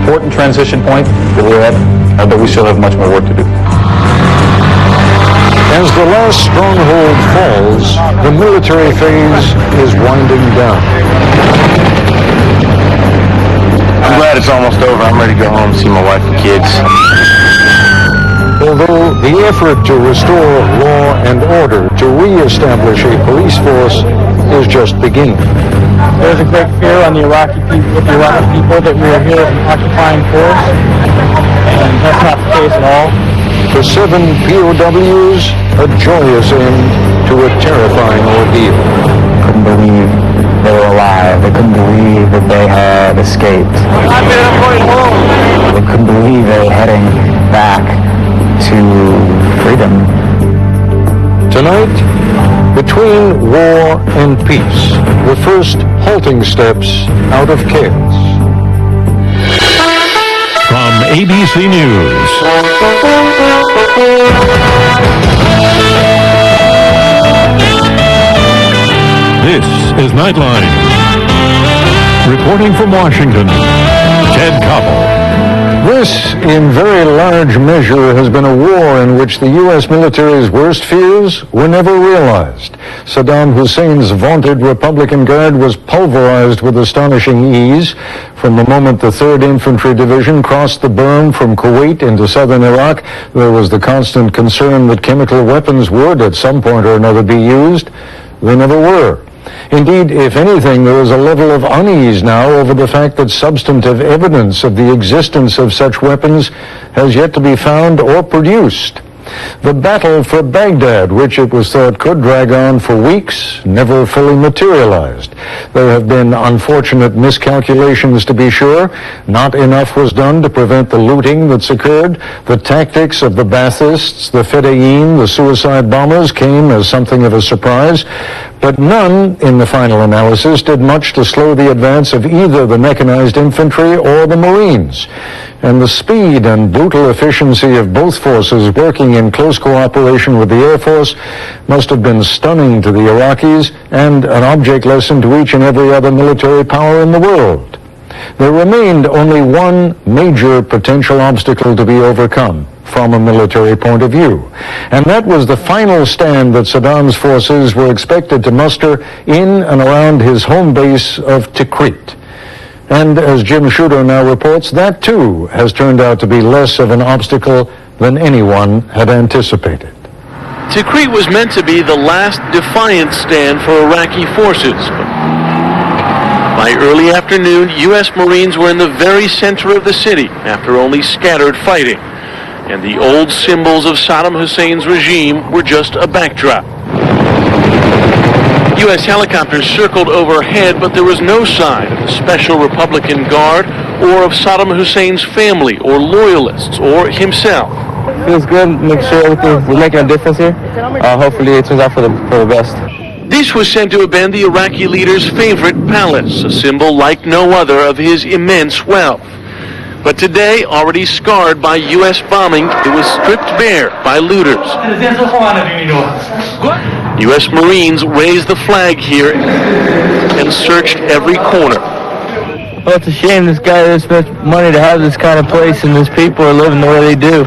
important transition point that we're at, but we still have much more work to do. As the last stronghold falls, the military phase is winding down. I'm glad it's almost over. I'm ready to go home and see my wife and kids. Although the effort to restore law and order, to re-establish a police force, is just beginning. There's a great fear on the Iraqi people that we are here as an occupying force, and that's not the case at all. For 7 POWs, a joyous end to a terrifying ordeal. Couldn't believe they were alive. They couldn't believe that they had escaped. I'm going home. They couldn't believe they were heading back to freedom. Tonight, between war and peace, the first halting steps out of chaos. From ABC News. This is Nightline. Reporting from Washington, Ted Koppel. This, in very large measure, has been a war in which the U.S. military's worst fears were never realized. Saddam Hussein's vaunted Republican Guard was pulverized with astonishing ease. From the moment the 3rd Infantry Division crossed the berm from Kuwait into southern Iraq, there was the constant concern that chemical weapons would, at some point or another, be used. They never were. Indeed, if anything, there is a level of unease now over the fact that substantive evidence of the existence of such weapons has yet to be found or produced. The battle for Baghdad, which it was thought could drag on for weeks, never fully materialized. There have been unfortunate miscalculations, to be sure. Not enough was done to prevent the looting that's occurred. The tactics of the Baathists, the Fedayeen, the suicide bombers came as something of a surprise. But none, in the final analysis, did much to slow the advance of either the mechanized infantry or the Marines. And the speed and brutal efficiency of both forces working in close cooperation with the Air Force must have been stunning to the Iraqis and an object lesson to each and every other military power in the world. There remained only one major potential obstacle to be overcome from a military point of view, and that was the final stand that Saddam's forces were expected to muster in and around his home base of Tikrit. And as Jim Shooter now reports, that too has turned out to be less of an obstacle than anyone had anticipated. Tikrit was meant to be the last defiant stand for Iraqi forces. By early afternoon, U.S. Marines were in the very center of the city after only scattered fighting. And the old symbols of Saddam Hussein's regime were just a backdrop. U.S. helicopters circled overhead, but there was no sign of the Special Republican Guard or of Saddam Hussein's family or loyalists or himself. Feels good. Make sure we're making a difference here. Hopefully it turns out for the best. This was said to have been the Iraqi leader's favorite palace, a symbol like no other of his immense wealth. But today, already scarred by U.S. bombing, it was stripped bare by looters. U.S. Marines raised the flag here and searched every corner. Well, it's a shame this guy spent money to have this kind of place, and these people are living the way they do.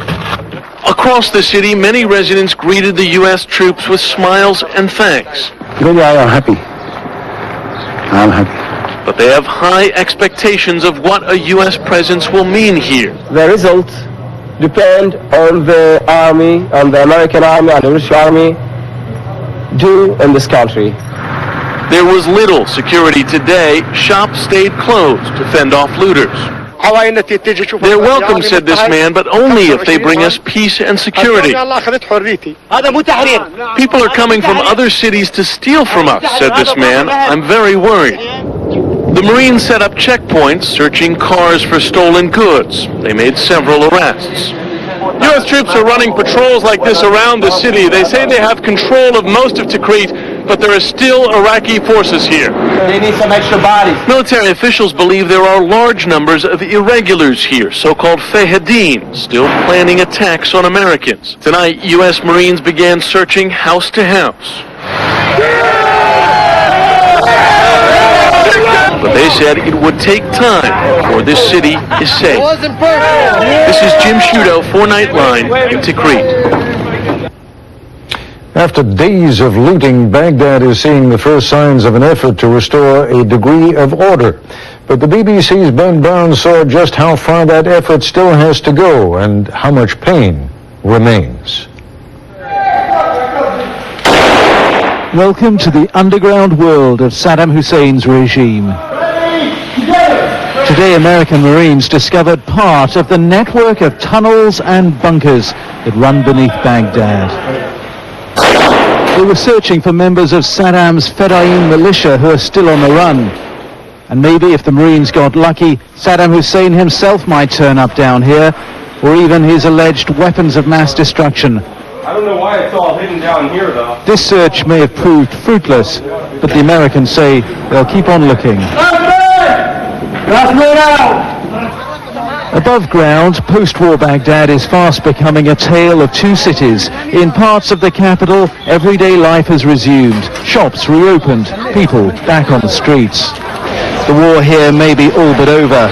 Across the city, many residents greeted the U.S. troops with smiles and thanks. Really, I am happy. I'm happy. But they have high expectations of what a U.S. presence will mean here. The results depend on the army, on the American army, on the British army, do in this country. There was little security today. Shops stayed closed to fend off looters. They're welcome, said this man, but only if they bring us peace and security. People are coming from other cities to steal from us, said this man. I'm very worried. The Marines set up checkpoints, searching cars for stolen goods. They made several arrests. U.S. troops are running patrols like this around the city. They say they have control of most of Tikrit, but there are still Iraqi forces here. They need some extra bodies. Military officials believe there are large numbers of irregulars here, so-called Fahadeen, still planning attacks on Americans. Tonight, U.S. Marines began searching house to house. But they said it would take time before this city is safe. This is Jim Shudo for Nightline in Tikrit. After days of looting, Baghdad is seeing the first signs of an effort to restore a degree of order. But the BBC's Ben Brown saw just how far that effort still has to go and how much pain remains. Welcome to the underground world of Saddam Hussein's regime. Today, American Marines discovered part of the network of tunnels and bunkers that run beneath Baghdad. They were searching for members of Saddam's Fedayeen militia who are still on the run. And maybe if the Marines got lucky, Saddam Hussein himself might turn up down here, or even his alleged weapons of mass destruction. I don't know why it's all hidden down here, though. This search may have proved fruitless, but the Americans say they'll keep on looking. Above ground, post-war Baghdad is fast becoming a tale of two cities. In parts of the capital, everyday life has resumed. Shops reopened, people back on the streets. The war here may be all but over,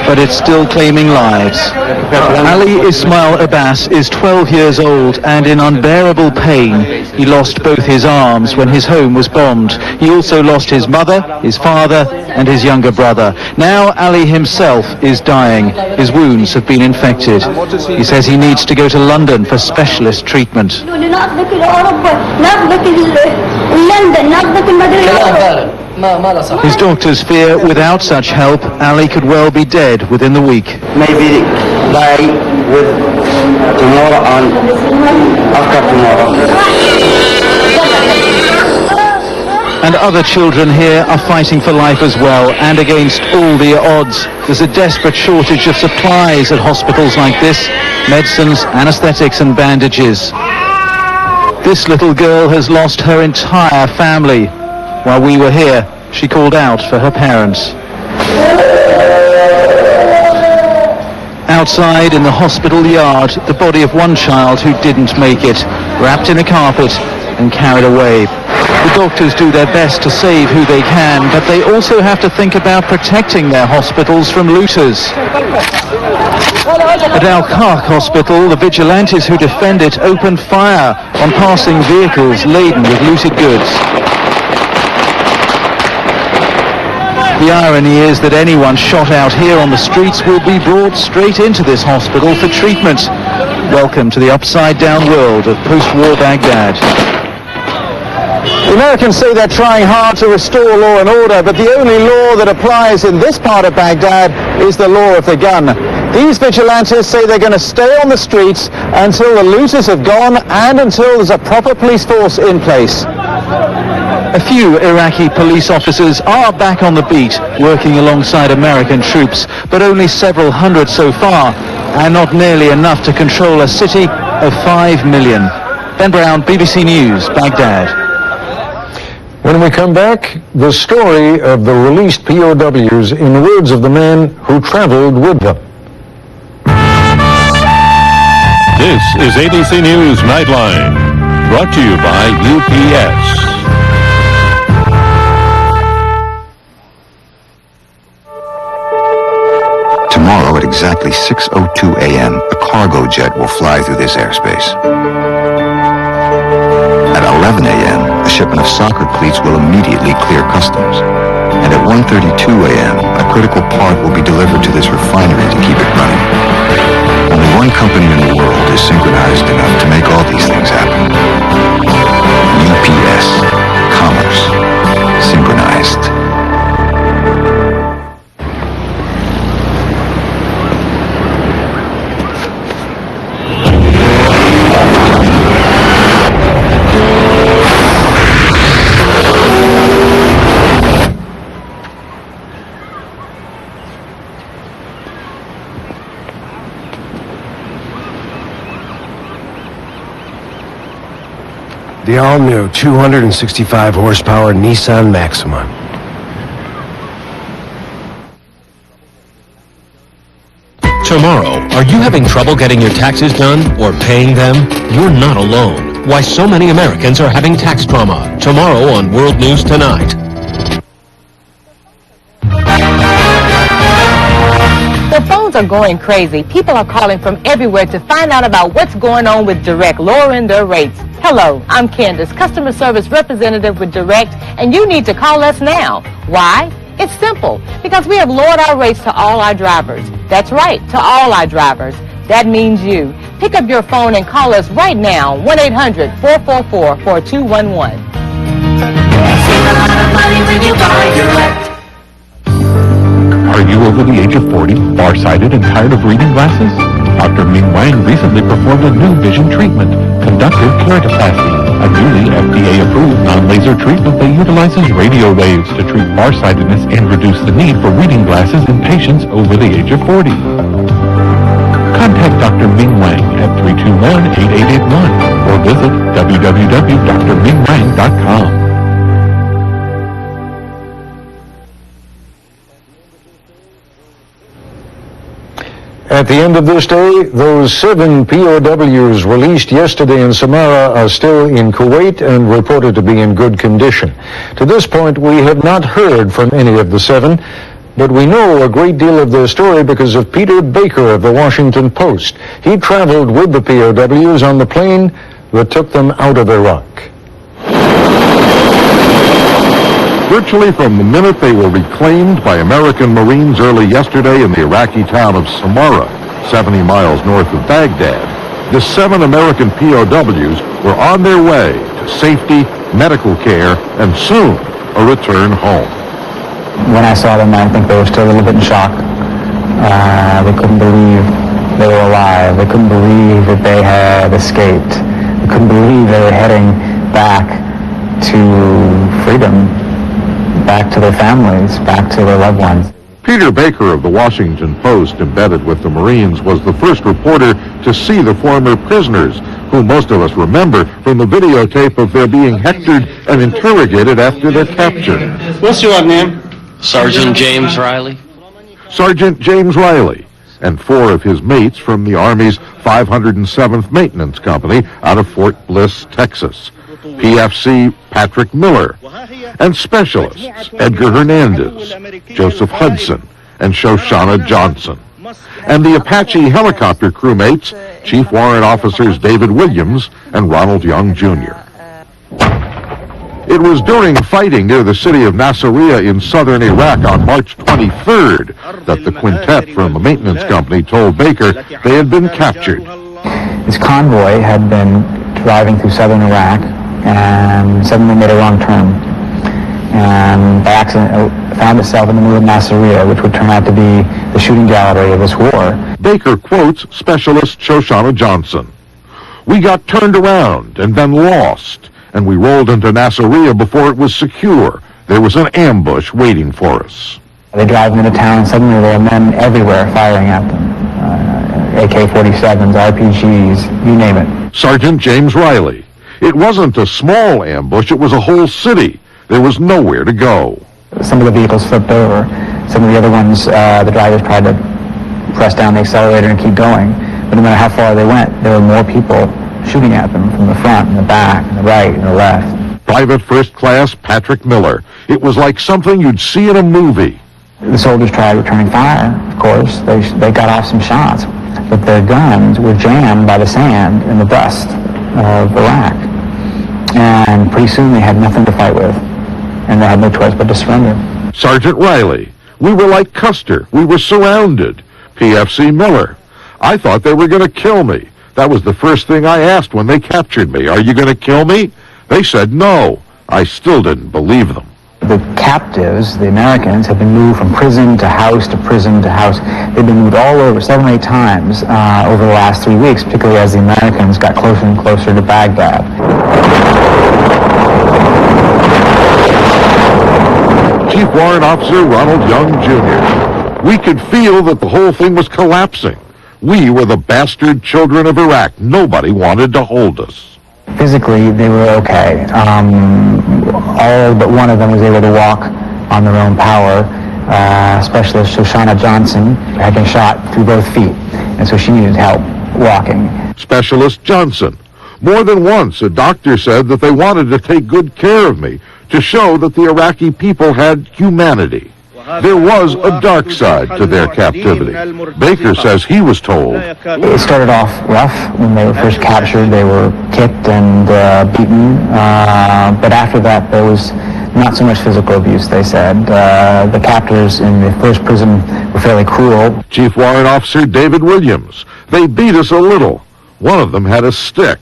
but it's still claiming lives. Ali Ismail Abbas is 12 years old and in unbearable pain. He lost both his arms when his home was bombed. He also lost his mother, his father, and his younger brother. Now Ali himself is dying. His wounds have been infected. He says he needs to go to London for specialist treatment. His doctors fear without such help, Ali could well be dead within the week. Maybe die with tomorrow and after tomorrow. And other children here are fighting for life as well, and against all the odds. There's a desperate shortage of supplies at hospitals like this: medicines, anesthetics and bandages. This little girl has lost her entire family. While we were here, she called out for her parents. Outside in the hospital yard, the body of one child who didn't make it, wrapped in a carpet and carried away. The doctors do their best to save who they can, but they also have to think about protecting their hospitals from looters. At Al-Kark Hospital, the vigilantes who defend it opened fire on passing vehicles laden with looted goods. The irony is that anyone shot out here on the streets will be brought straight into this hospital for treatment. Welcome to the upside-down world of post-war Baghdad. The Americans say they're trying hard to restore law and order, but the only law that applies in this part of Baghdad is the law of the gun. These vigilantes say they're going to stay on the streets until the looters have gone and until there's a proper police force in place. A few Iraqi police officers are back on the beat, working alongside American troops, but only several hundred so far, and not nearly enough to control a city of 5 million. Ben Brown, BBC News, Baghdad. When we come back, the story of the released POWs in words of the man who traveled with them. This is ABC News Nightline, brought to you by UPS. Tomorrow at exactly 6:02 a.m., a cargo jet will fly through this airspace. At 11 a.m., a shipment of soccer cleats will immediately clear customs. And at 1:32 a.m., a critical part will be delivered to this refinery to keep it running. Only one company in the world is synchronized enough to make all these things happen. UPS. Commerce. Synchronized. The all-new 265 horsepower Nissan Maxima. Tomorrow, are you having trouble getting your taxes done or paying them? You're not alone. Why so many Americans are having tax trauma. Tomorrow on World News Tonight. are going crazy. People are calling from everywhere to find out about what's going on with Direct, lowering their rates. Hello, I'm Candace, customer service representative with Direct, and you need to call us now. Why? It's simple, because we have lowered our rates to all our drivers. That's right, to all our drivers. That means you. Pick up your phone and call us right now, 1-800-444-4211. Are you over the age of 40, farsighted, and tired of reading glasses? Dr. Ming Wang recently performed a new vision treatment, conductive keratoplasty, a newly FDA-approved non-laser treatment that utilizes radio waves to treat farsightedness and reduce the need for reading glasses in patients over the age of 40. Contact Dr. Ming Wang at 321-8881 or visit www.drmingwang.com. At the end of this day, those 7 POWs released yesterday in Samarra are still in Kuwait and reported to be in good condition. To this point, we have not heard from any of the 7, but we know a great deal of their story because of Peter Baker of the Washington Post. He traveled with the POWs on the plane that took them out of Iraq. Virtually from the minute they were reclaimed by American Marines early yesterday in the Iraqi town of Samarra, 70 miles north of Baghdad, the 7 American POWs were on their way to safety, medical care, and soon a return home. When I saw them, I think they were still a little bit in shock. They couldn't believe they were alive. They couldn't believe that they had escaped. They couldn't believe they were heading back to freedom, back to their families, back to their loved ones. Peter Baker of the Washington Post, embedded with the Marines, was the first reporter to see the former prisoners, who most of us remember from the videotape of their being hectored and interrogated after their capture. What's your name? Sergeant James Riley. Sergeant James Riley and 4 of his mates from the Army's 507th Maintenance Company out of Fort Bliss, Texas. PFC Patrick Miller, and specialists Edgar Hernandez, Joseph Hudson, and Shoshana Johnson, and the Apache helicopter crewmates, Chief Warrant Officers David Williams and Ronald Young, Jr. It was during fighting near the city of Nasiriyah in southern Iraq on March 23rd that the quintet from the maintenance company told Baker they had been captured. This convoy had been driving through southern Iraq and suddenly made a wrong turn, and by accident found itself in the middle of Nasiriyah, which would turn out to be the shooting gallery of this war. Baker quotes specialist Shoshana Johnson. "We got turned around and then lost, and we rolled into Nasiriyah before it was secure. There was an ambush waiting for us." They drive into town, and suddenly there are men everywhere firing at them. AK-47s, RPGs, you name it. Sergeant James Riley. It wasn't a small ambush, it was a whole city. There was nowhere to go. Some of the vehicles flipped over. Some of the other ones, the drivers tried to press down the accelerator and keep going. But no matter how far they went, there were more people shooting at them from the front and the back and the right and the left. Private First Class Patrick Miller. It was like something you'd see in a movie. The soldiers tried returning fire, of course. They got off some shots. But their guns were jammed by the sand and the dust of Iraq. And pretty soon they had nothing to fight with. And they had no choice but to surrender. Sergeant Riley. We were like Custer. We were surrounded. PFC Miller. I thought they were going to kill me. That was the first thing I asked when they captured me. Are you going to kill me? They said no. I still didn't believe them. The captives, the Americans, have been moved from prison to house to prison to house. They've been moved all over 7 or 8 times over the last 3 weeks, particularly as the Americans got closer and closer to Baghdad. Chief Warrant Officer Ronald Young, Jr. We could feel that the whole thing was collapsing. We were the bastard children of Iraq. Nobody wanted to hold us. Physically, they were okay. All but one of them was able to walk on their own power. Specialist Shoshana Johnson had been shot through both feet, and so she needed help walking. Specialist Johnson. More than once, a doctor said that they wanted to take good care of me to show that the Iraqi people had humanity. there was a dark side to their captivity. Baker says he was told. It started off rough. When they were first captured, they were kicked and beaten. But after that, there was not so much physical abuse, they said. The captors in the first prison were fairly cruel. Chief Warrant Officer David Williams. They beat us a little. One of them had a stick.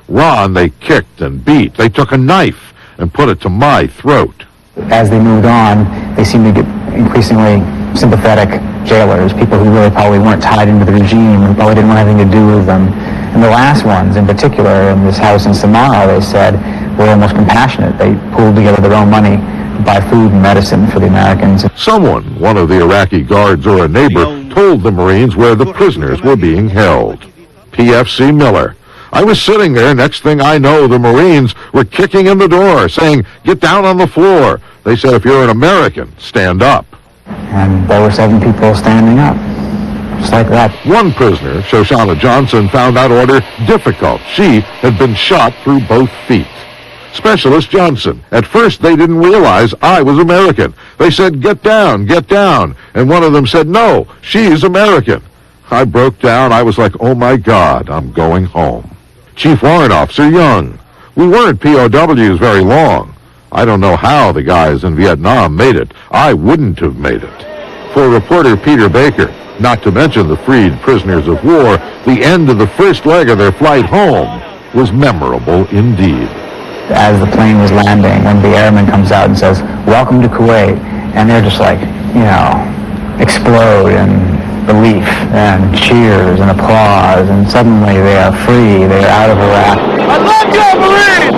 Ron they kicked and beat. They took a knife and put it to my throat. As they moved on, they seemed to get increasingly sympathetic jailers, people who really probably weren't tied into the regime and probably didn't want anything to do with them. And the last ones, in particular, in this house in Samara, they said, were almost compassionate. They pooled together their own money to buy food and medicine for the Americans. Someone, one of the Iraqi guards or a neighbor, told the Marines where the prisoners were being held. PFC Miller. I was sitting there, next thing I know, the Marines were kicking in the door, saying, "Get down on the floor." They said, "If you're an American, stand up." And there were 7 people standing up, just like that. One prisoner, Shoshana Johnson, found that order difficult. She had been shot through both feet. Specialist Johnson. At first, they didn't realize I was American. They said, "Get down, get down." And one of them said, "No, she's American." I broke down. I was like, "Oh my God, I'm going home." Chief Warrant Officer Young. We weren't POWs very long. I don't know how the guys in Vietnam made it. I wouldn't have made it. For reporter Peter Baker, not to mention the freed prisoners of war, the end of the first leg of their flight home was memorable indeed. As the plane was landing, when the airman comes out and says, "Welcome to Kuwait," and they're just like, explode in relief and cheers and applause, and suddenly they are free, they are out of Iraq. I love you, Marines!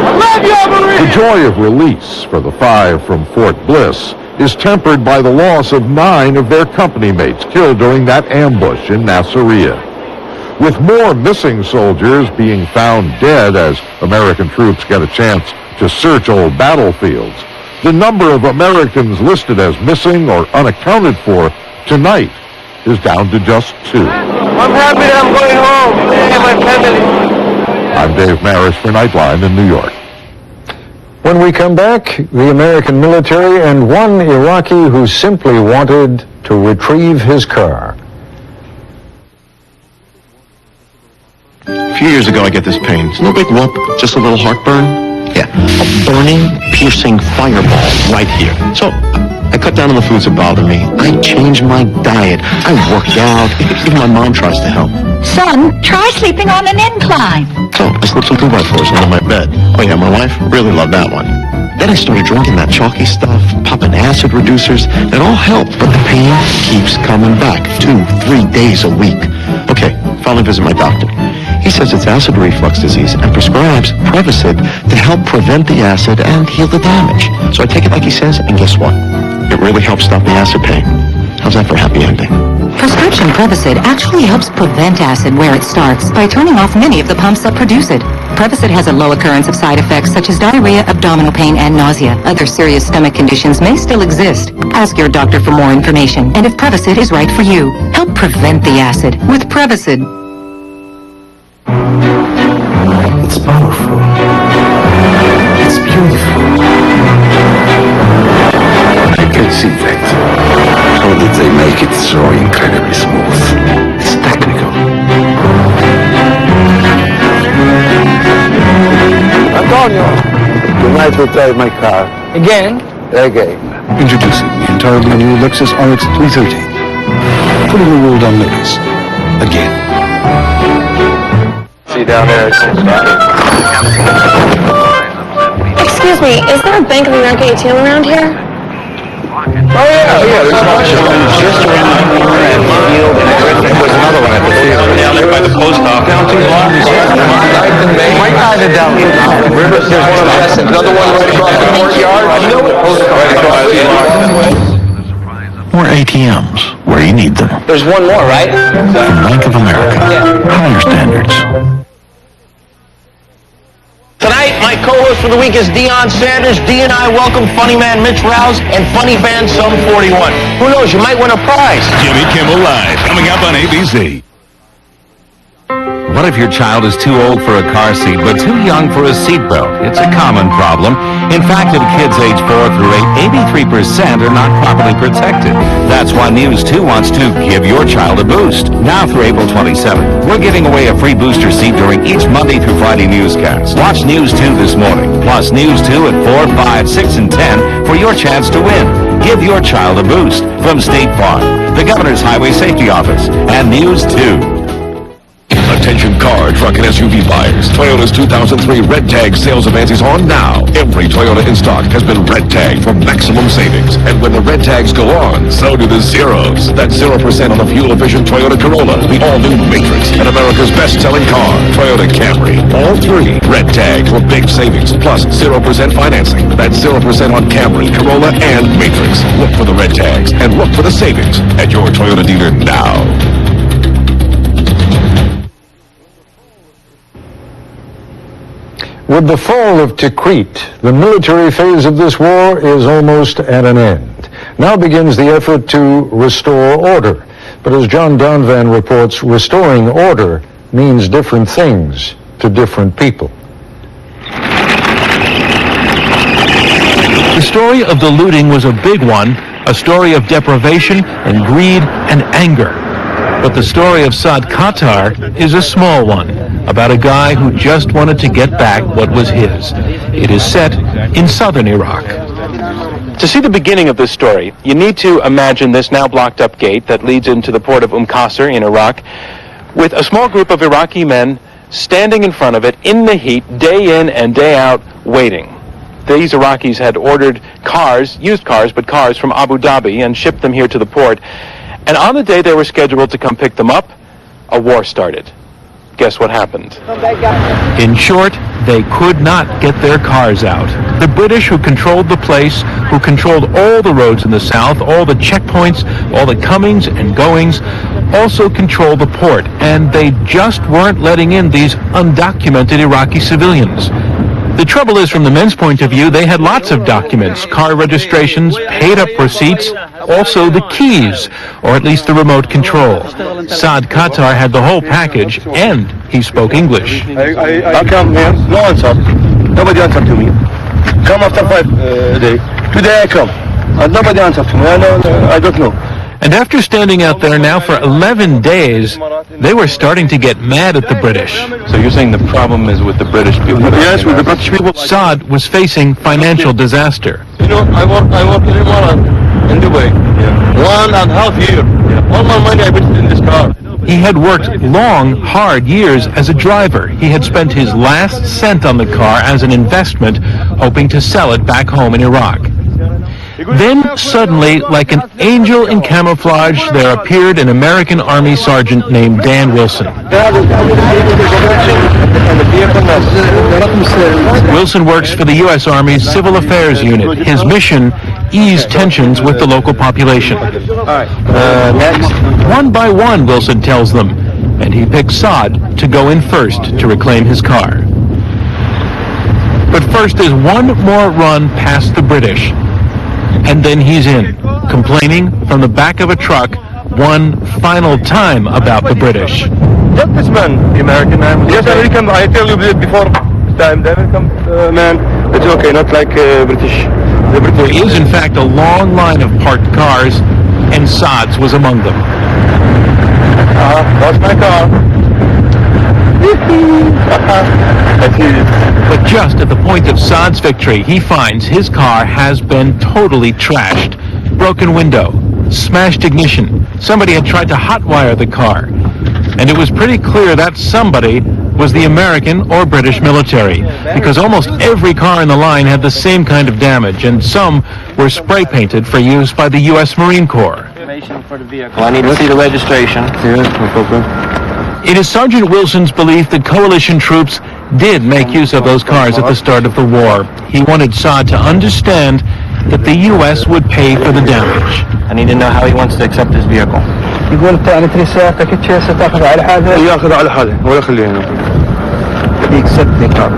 I love you, Marines! The joy of release for the 5 from Fort Bliss is tempered by the loss of 9 of their company mates killed during that ambush in Nasiriyah. With more missing soldiers being found dead as American troops get a chance to search old battlefields, the number of Americans listed as missing or unaccounted for tonight is down to just 2. I'm happy that I'm going home. And my family. I'm Dave Maris for Nightline in New York. When we come back, the American military and one Iraqi who simply wanted to retrieve his car. A few years ago, I get this pain. It's no big whoop, just a little heartburn. Yeah, a burning, piercing fireball right here. So I cut down on the foods that bother me. I change my diet. I work out. Even my mom tries to help. Son, try sleeping on an incline. So I slipped some 2x4s under my bed. Oh yeah, my wife really loved that one. Then I started drinking that chalky stuff, popping acid reducers. It all helped, but the pain keeps coming back 2-3 days a week. Okay, finally visit my doctor. He says it's acid reflux disease and prescribes Prevacid to help prevent the acid and heal the damage. So I take it like he says, and guess what? It really helps stop the acid pain. How's that for a happy ending? Prescription Prevacid actually helps prevent acid where it starts by turning off many of the pumps that produce it. Prevacid has a low occurrence of side effects such as diarrhea, abdominal pain, and nausea. Other serious stomach conditions may still exist. Ask your doctor for more information and if Prevacid is right for you. Help prevent the acid with Prevacid. It's powerful. It's beautiful. I can see that. How did they make it so incredibly smooth? It's technical. Antonio! Tonight we drive my car. Again? Again. Introducing the entirely new Lexus RX 330. Putting the world on limits. Again. See you down there. Excuse me, is there a Bank of America ATM around here? Oh yeah, there's just around the corner and Field and there's another one at the theater. Down there by the post office. Down 2 blocks. Right by the deli. There's another one right across the courtyard. Right across the More ATMs where you need them. There's one more, right? Bank of America. Higher standards. Tonight, my co-host for the week is Deion Sanders. Dee and I welcome funny man Mitch Rouse and funny band Sum 41. Who knows, you might win a prize. Jimmy Kimmel Live, coming up on ABC. What if your child is too old for a car seat but too young for a seatbelt? It's a common problem. In fact, in kids age 4 through 8, 83% are not properly protected. That's why News 2 wants to give your child a boost. Now through April 27th, we're giving away a free booster seat during each Monday through Friday newscast. Watch News 2 this morning, plus News 2 at 4, 5, 6, and 10 for your chance to win. Give your child a boost from State Farm, the Governor's Highway Safety Office, and News 2. Attention car, truck, and SUV buyers. Toyota's 2003 Red Tag sales event is on now. Every Toyota in stock has been Red Tagged for maximum savings. And when the Red Tags go on, so do the zeros. That's 0% on the fuel-efficient Toyota Corolla, the all-new Matrix, and America's best-selling car, Toyota Camry. All three Red Tagged for big savings, plus 0% financing. That's 0% on Camry, Corolla, and Matrix. Look for the Red Tags and look for the savings at your Toyota dealer now. With the fall of Tikrit, the military phase of this war is almost at an end. Now begins the effort to restore order. But as John Donvan reports, restoring order means different things to different people. The story of the looting was a big one, a story of deprivation and greed and anger. But the story of Saad Qatar is a small one, about a guy who just wanted to get back what was his. It is set in southern Iraq. To see the beginning of this story, you need to imagine this now blocked up gate that leads into the port of Qasr in Iraq, with a small group of Iraqi men standing in front of it in the heat, day in and day out, waiting. These Iraqis had ordered cars, used cars, but cars from Abu Dhabi and shipped them here to the port. And on the day they were scheduled to come pick them up, a war started. Guess what happened? In short, they could not get their cars out. The British, who controlled the place, who controlled all the roads in the south, all the checkpoints, all the comings and goings, also controlled the port, and they just weren't letting in these undocumented Iraqi civilians. The trouble is, from the men's point of view, they had lots of documents, car registrations, paid-up receipts, also the keys, or at least the remote control. Saad Qatar had the whole package, and he spoke English. I come here, no answer. Nobody answered to me. Come after 5 days. Today I come, and nobody answered to me. I don't know. And after standing out there now for 11 days, they were starting to get mad at the British. So you're saying the problem is with the British people? Yes, with the British people. Saad was facing financial disaster. You know, I work in Iran, in Dubai. 1.5 years. All my money I put in this car. He had worked long, hard years as a driver. He had spent his last cent on the car as an investment, hoping to sell it back home in Iraq. Then, suddenly, like an angel in camouflage, there appeared an American Army sergeant named Dan Wilson. Wilson works for the U.S. Army's Civil Affairs Unit. His mission, ease tensions with the local population. Next. One by one, Wilson tells them, and he picks Saad to go in first to reclaim his car. But first, there's one more run past the British. And then he's in, complaining from the back of a truck one final time about the British. Just this man, the American man. Yes, American. I tell you before time, the American man, it's okay, not like British. The British. There is, in fact, a long line of parked cars, and Saad's was among them. That's my car. But just at the point of Saad's victory, he finds his car has been totally trashed. Broken window, smashed ignition. Somebody had tried to hotwire the car. And it was pretty clear that somebody was the American or British military, because almost every car in the line had the same kind of damage, and some were spray painted for use by the U.S. Marine Corps. Well, I need to see the registration. It is Sergeant Wilson's belief that coalition troops did make use of those cars at the start of the war. He wanted Saad to understand that the U.S. would pay for the damage. I need to know how he wants to accept this vehicle. يقول الثاني سيارتك ستأخذ على حاجة يأخذ على حاجة ولا يخلينا. He accepts the car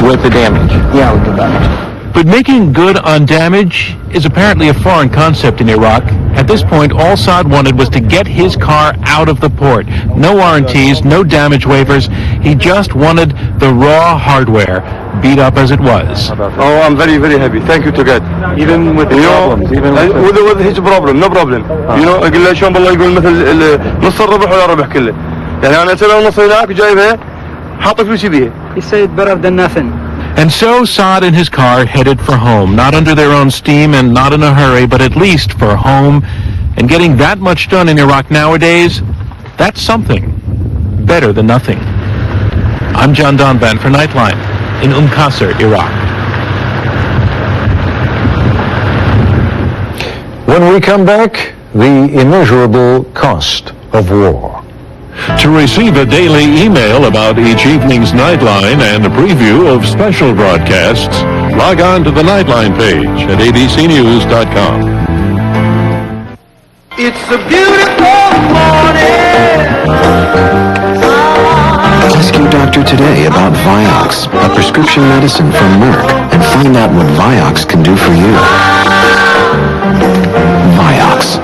with the damage. Yeah, with the damage. But making good on damage is apparently a foreign concept in Iraq, At this point, all Saad wanted was to get his car out of the port. No warranties, no damage waivers. He just wanted the raw hardware, beat up as it was. Oh, I'm very, very happy. Thank you to God. Even with the problems, even with his problem, no problem. You know, أقول له شلون بالله يقول مثل نص الربح ولا ربح كله. يعني أنا أسوي نص هناك وجايبها حاط فلوسي بيها. He said better than nothing. And so Saad and his car headed for home, not under their own steam and not in a hurry, but at least for home. And getting that much done in Iraq nowadays, that's something. Better than nothing. I'm John Donvan for Nightline in Qasr, Iraq. When we come back, the immeasurable cost of war. To receive a daily email about each evening's Nightline and a preview of special broadcasts, log on to the Nightline page at abcnews.com. It's a beautiful morning. Ask your doctor today about Vioxx, a prescription medicine from Merck, and find out what Vioxx can do for you. Vioxx.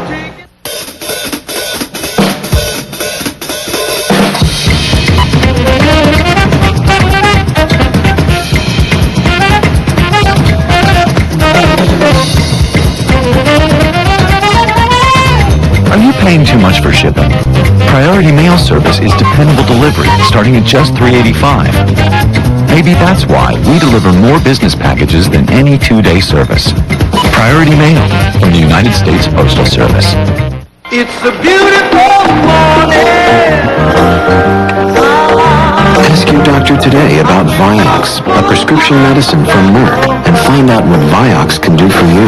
Are you paying too much for shipping? Priority Mail Service is dependable delivery starting at just $3.85. Maybe that's why we deliver more business packages than any two-day service. Priority Mail from the United States Postal Service. It's a beautiful morning. Ask your doctor today about Vioxx, a prescription medicine from Merck, and find out what Vioxx can do for you.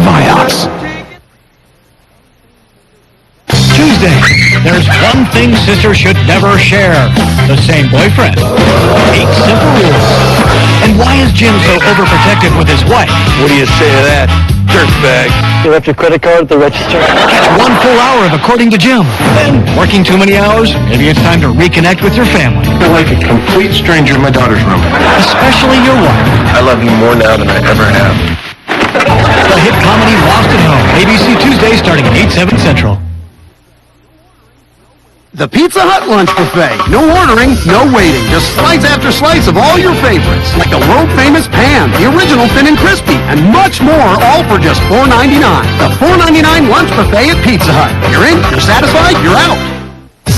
Vioxx. Tuesday, there's one thing sisters should never share. The same boyfriend. 8 simple rules. And why is Jim so overprotective with his wife? What do you say to that, dirtbag? You left your credit card at the register? Catch 1 full hour of According to Jim. Then, working too many hours, maybe it's time to reconnect with your family. I feel like a complete stranger in my daughter's room. Especially your wife. I love you more now than I ever have. The hit comedy Lost at Home. ABC Tuesday starting at 8/7 Central. The Pizza Hut Lunch Buffet. No ordering, no waiting. Just slice after slice of all your favorites. Like the world-famous Pan, the original Thin and Crispy, and much more, all for just $4.99. The $4.99 Lunch Buffet at Pizza Hut. You're in, you're satisfied, you're out.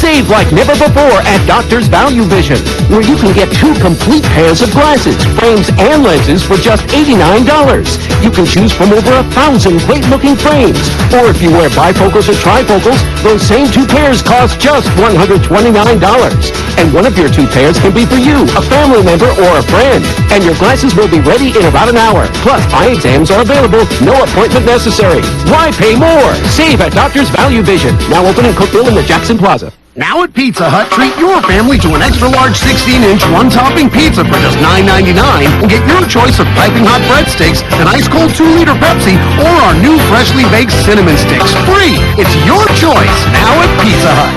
Save like never before at Doctor's Value Vision, where you can get 2 complete pairs of glasses, frames, and lenses for just $89. You can choose from over 1,000 great-looking frames. Or if you wear bifocals or trifocals, those same 2 pairs cost just $129. And one of your 2 pairs can be for you, a family member, or a friend. And your glasses will be ready in about an hour. Plus, eye exams are available, no appointment necessary. Why pay more? Save at Doctor's Value Vision, now open in Cookville in the Jackson Plaza. Now at Pizza Hut, treat your family to an extra-large 16-inch one-topping pizza for just $9.99 and get your choice of piping hot breadsticks, an ice-cold 2-liter Pepsi, or our new freshly baked cinnamon sticks. Free! It's your choice, now at Pizza Hut.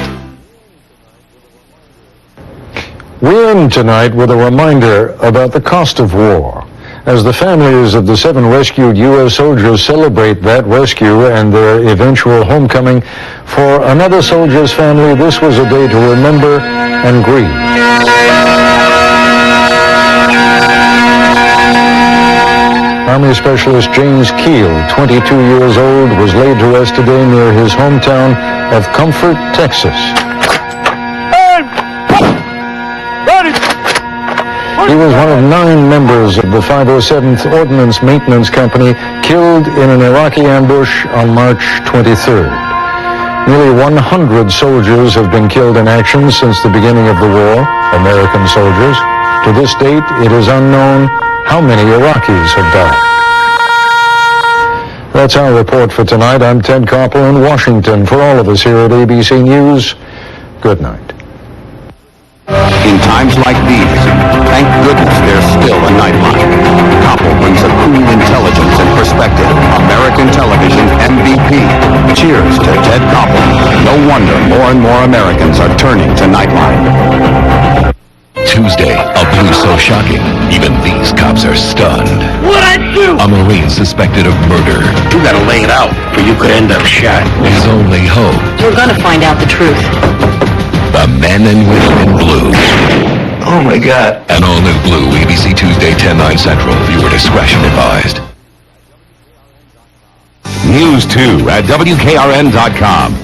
We end tonight with a reminder about the cost of war. As the families of the 7 rescued U.S. soldiers celebrate that rescue and their eventual homecoming, for another soldier's family, this was a day to remember and grieve. Army Specialist James Keel, 22 years old, was laid to rest today near his hometown of Comfort, Texas. He was one of 9 members of the 507th Ordnance Maintenance Company killed in an Iraqi ambush on March 23rd. Nearly 100 soldiers have been killed in action since the beginning of the war, American soldiers. To this date, it is unknown how many Iraqis have died. That's our report for tonight. I'm Ted Koppel in Washington. For all of us here at ABC News, good night. In times like these, thank goodness there's still a Nightline. Koppel brings a cool intelligence and perspective. American television MVP. Cheers to Ted Koppel. No wonder more and more Americans are turning to Nightline. Tuesday, a blue so shocking, even these cops are stunned. What'd I do? A Marine suspected of murder. You got a or you could end up shot. His only hope. We're gonna find out the truth. The Men and Women in Blue. Oh my God. An all-new Blue, ABC Tuesday, 10/9 Central. Viewer discretion advised. News 2 at WKRN.com.